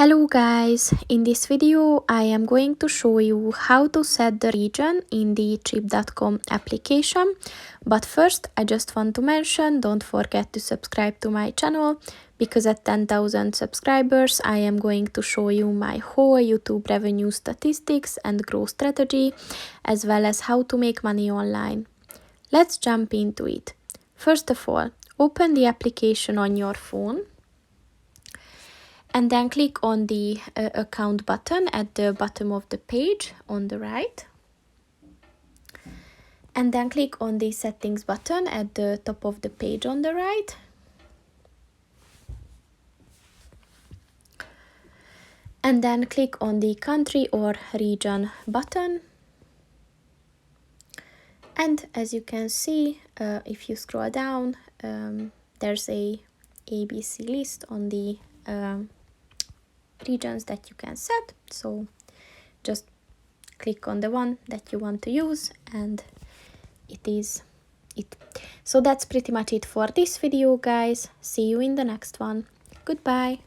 Hello guys, in this video I am going to show you how to set the region in the Trip.com application. But first I just want to mention, don't forget to subscribe to my channel, because at 10,000 subscribers I am going to show you my whole YouTube revenue statistics and growth strategy, as well as how to make money online. Let's jump into it. First of all, open the application on your phone. And then click on the account button at the bottom of the page on the right. And then click on the settings button at the top of the page on the right. And then click on the country or region button. And as you can see, if you scroll down, there's a ABC list on the regions that you can set. So just click on the one that you want to use, and it is it. So that's pretty much it for this video, guys. See you in the next one. Goodbye.